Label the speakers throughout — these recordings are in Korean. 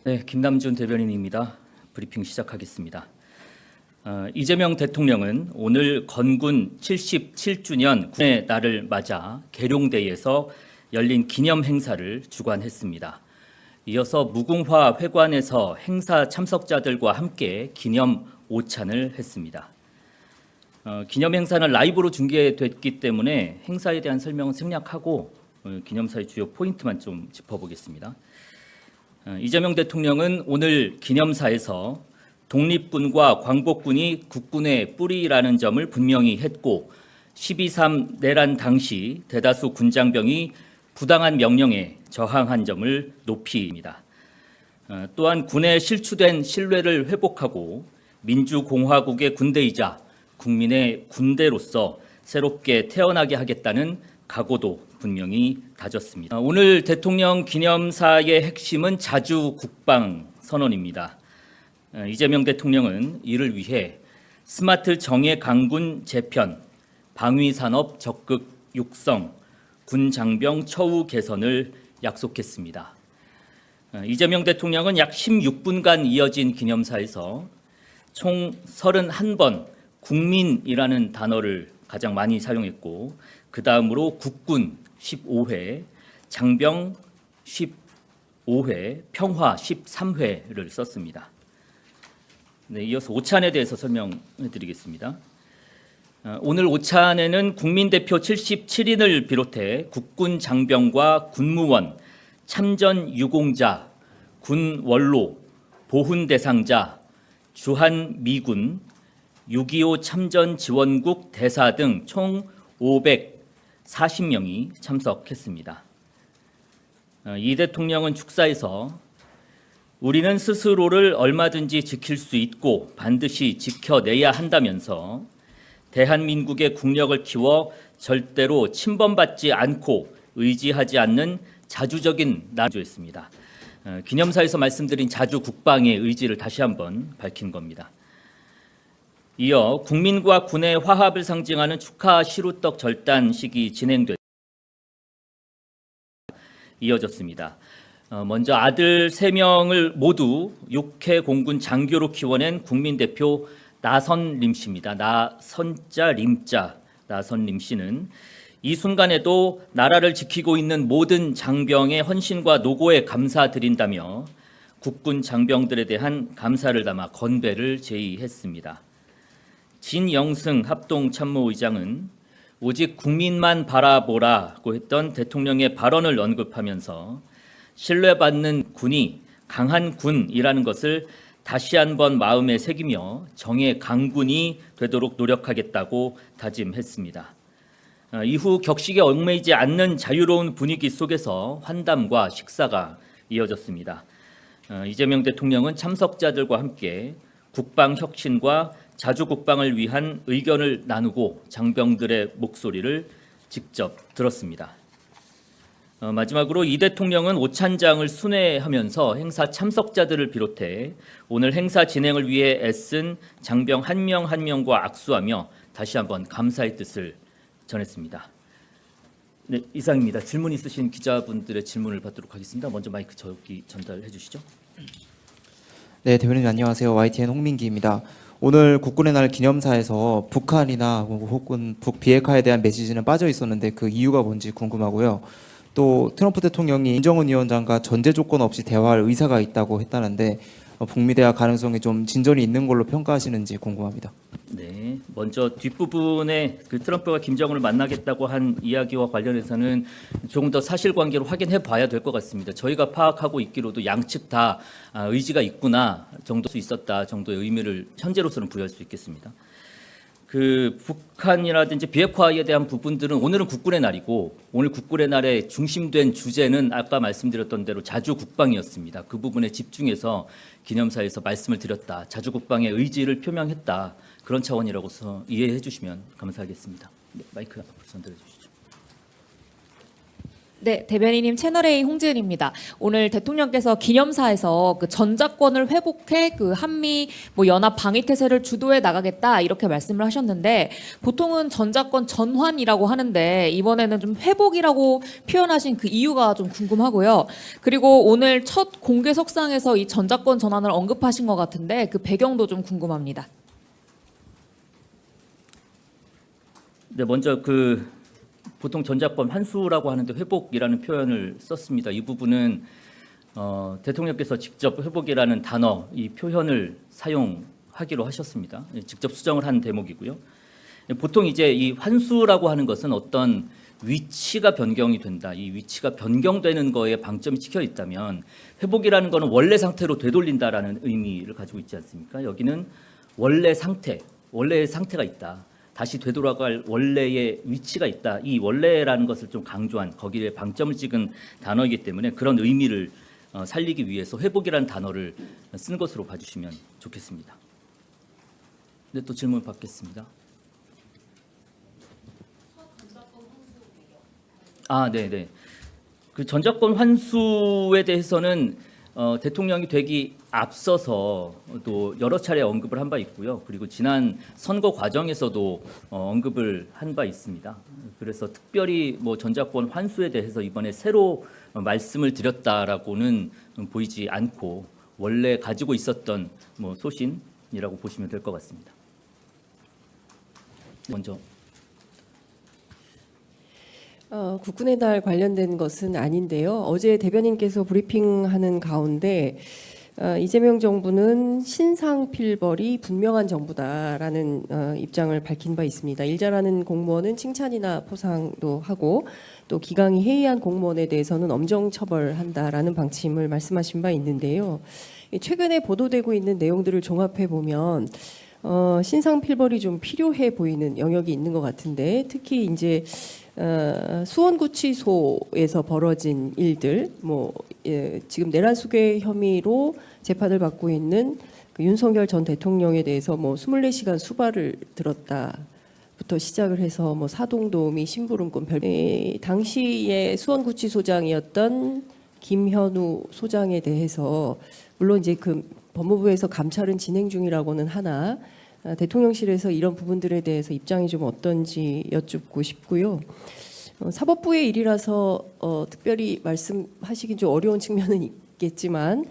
Speaker 1: 네, 김남준 대변인입니다. 브리핑 시작하겠습니다. 이재명 대통령은 오늘 건군 77주년 군의 날을 맞아 계룡대에서 열린 기념 행사를 주관했습니다. 이어서 무궁화 회관에서 행사 참석자들과 함께 기념 오찬을 했습니다. 기념 행사는 라이브로 중계됐기 때문에 행사에 대한 설명은 생략하고 기념사의 주요 포인트만 좀 짚어보겠습니다. 이재명 대통령은 오늘 기념사에서 독립군과 광복군이 국군의 뿌리라는 점을 분명히 했고 12.3 내란 당시 대다수 군장병이 부당한 명령에 저항한 점을 높이입니다. 또한 군에 실추된 신뢰를 회복하고 민주공화국의 군대이자 국민의 군대로서 새롭게 태어나게 하겠다는 각오도 분명히 다졌습니다. 오늘 대통령 기념사의 핵심은 자주 국방 선언입니다. 이재명 대통령은 이를 위해 스마트 정예 강군 재편, 방위산업 적극 육성, 군 장병 처우 개선을 약속했습니다. 이재명 대통령은 약 16분간 이어진 기념사에서 총 31번 국민이라는 단어를 가장 많이 사용했고 그 다음으로 국군 15회, 장병 15회, 평화 13회를 썼습니다. 네, 이어서 오찬에 대해서 설명해 드리겠습니다. 오늘 오찬에는 국민대표 77인을 비롯해 국군 장병과 군무원, 참전 유공자, 군 원로, 보훈 대상자, 주한 미군, 6.25 참전 지원국 대사 등 총 540명이 참석했습니다. 이 대통령은 축사에서 우리는 스스로를 얼마든지 지킬 수 있고 반드시 지켜내야 한다면서 대한민국의 국력을 키워 절대로 침범받지 않고 의지하지 않는 자주적인 나라였습니다. 기념사에서 말씀드린 자주 국방의 의지를 다시 한번 밝힌 겁니다. 이어 국민과 군의 화합을 상징하는 축하 시루떡 절단식이 이어졌습니다. 먼저 아들 3명을 모두 6회 공군 장교로 키워낸 국민대표 나선림 씨입니다. 나선자 림자 나선림 씨는 이 순간에도 나라를 지키고 있는 모든 장병의 헌신과 노고에 감사드린다며 국군 장병들에 대한 감사를 담아 건배를 제의했습니다. 진영승 합동참모의장은 오직 국민만 바라보라고 했던 대통령의 발언을 언급하면서 신뢰받는 군이 강한 군이라는 것을 다시 한번 마음에 새기며 정의 강군이 되도록 노력하겠다고 다짐했습니다. 이후 격식에 얽매이지 않는 자유로운 분위기 속에서 환담과 식사가 이어졌습니다. 이재명 대통령은 참석자들과 함께 국방 혁신과 자주 국방을 위한 의견을 나누고 장병들의 목소리를 직접 들었습니다. 마지막으로 이 대통령은 오찬장을 순회하면서 행사 참석자들을 비롯해 오늘 행사 진행을 위해 애쓴 장병 한 명 한 명과 악수하며 다시 한번 감사의 뜻을 전했습니다. 네, 이상입니다. 질문 있으신 기자분들의 질문을 받도록 하겠습니다. 먼저 마이크 저기 전달해 주시죠.
Speaker 2: 네, 대변인 안녕하세요. YTN 홍민기입니다. 오늘 국군의 날 기념사에서 북한이나 혹은 북비핵화에 대한 메시지는 빠져 있었는데 그 이유가 뭔지 궁금하고요. 또 트럼프 대통령이 김정은 위원장과 전제 조건 없이 대화할 의사가 있다고 했다는데 북미 대화 가능성이 좀 진전이 있는 걸로 평가하시는지 궁금합니다.
Speaker 1: 네, 먼저 뒷부분에 그 트럼프가 김정은을 만나겠다고 한 이야기와 관련해서는 조금 더 사실관계를 확인해 봐야 될 것 같습니다. 저희가 파악하고 있기로도 양측 다 의지가 있구나 정도 수 있었다 정도의 의미를 현재로서는 부여할 수 있겠습니다. 그 북한이라든지 비핵화에 대한 부분들은 오늘은 국군의 날이고 오늘 국군의 날에 중심된 주제는 아까 말씀드렸던 대로 자주 국방이었습니다. 그 부분에 집중해서 기념사에서 말씀을 드렸다. 자주 국방의 의지를 표명했다. 그런 차원이라고서 이해해 주시면 감사하겠습니다. 네, 마이크 앞으로 전달해 주시죠.
Speaker 3: 네, 대변인님 채널A 홍지은입니다. 오늘 대통령께서 기념사에서 그 전작권을 회복해 그 한미 뭐 연합 방위 태세를 주도해 나가겠다 이렇게 말씀을 하셨는데 보통은 전작권 전환이라고 하는데 이번에는 좀 회복이라고 표현하신 그 이유가 좀 궁금하고요. 그리고 오늘 첫 공개석상에서 이 전작권 전환을 언급하신 것 같은데 그 배경도 좀 궁금합니다.
Speaker 1: 네, 먼저 보통 전작권 환수라고 하는데 회복이라는 표현을 썼습니다. 이 부분은 대통령께서 직접 회복이라는 단어, 이 표현을 사용하기로 하셨습니다. 직접 수정을 한 대목이고요. 보통 이제 이 환수라고 하는 것은 어떤 위치가 변경이 된다. 이 위치가 변경되는 거에 방점이 찍혀 있다면 회복이라는 거는 원래 상태로 되돌린다라는 의미를 가지고 있지 않습니까? 여기는 원래의 상태가 있다. 다시 되돌아갈 원래의 위치가 있다. 이 원래라는 것을 좀 강조한 거기에 방점을 찍은 단어이기 때문에 그런 의미를 살리기 위해서 회복이라는 단어를 쓴 것으로 봐주시면 좋겠습니다. 네, 또 질문 받겠습니다. 네. 그 전작권 환수에 대해서는 대통령이 되기 앞서서 또 여러 차례 언급을 한 바 있고요. 그리고 지난 선거 과정에서도 언급을 한 바 있습니다. 그래서 특별히 뭐 전작권 환수에 대해서 이번에 새로 말씀을 드렸다라고는 보이지 않고 원래 가지고 있었던 뭐 소신이라고 보시면 될 것 같습니다. 먼저.
Speaker 4: 국군의 날 관련된 것은 아닌데요. 어제 대변인께서 브리핑하는 가운데 이재명 정부는 신상필벌이 분명한 정부다라는 입장을 밝힌 바 있습니다. 일 잘하는 공무원은 칭찬이나 포상도 하고 또 기강이 해이한 공무원에 대해서는 엄정 처벌한다라는 방침을 말씀하신 바 있는데요. 최근에 보도되고 있는 내용들을 종합해 보면 신상필벌이 좀 필요해 보이는 영역이 있는 것 같은데 특히 이제 수원구치소에서 벌어진 일들, 지금 내란 수괴 혐의로 재판을 받고 있는 그 윤석열 전 대통령에 대해서 24시간 수발을 들었다부터 시작을 해서 사동도우미, 심부름꾼 당시에 수원구치소장이었던 김현우 소장에 대해서 물론 이제 그 법무부에서 감찰은 진행 중이라고는 하나 대통령실에서 이런 부분들에 대해서 입장이 좀 어떤지 여쭙고 싶고요. 사법부의 일이라서 특별히 말씀하시긴 좀 어려운 측면은 있겠지만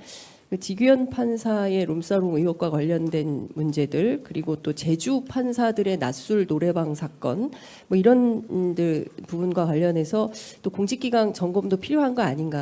Speaker 4: 그 지규현 판사의 룸사롱 의혹과 관련된 문제들 그리고 또 제주 판사들의 낯술 노래방 사건 이런 부분과 관련해서 또 공직기강 점검도 필요한 거 아닌가.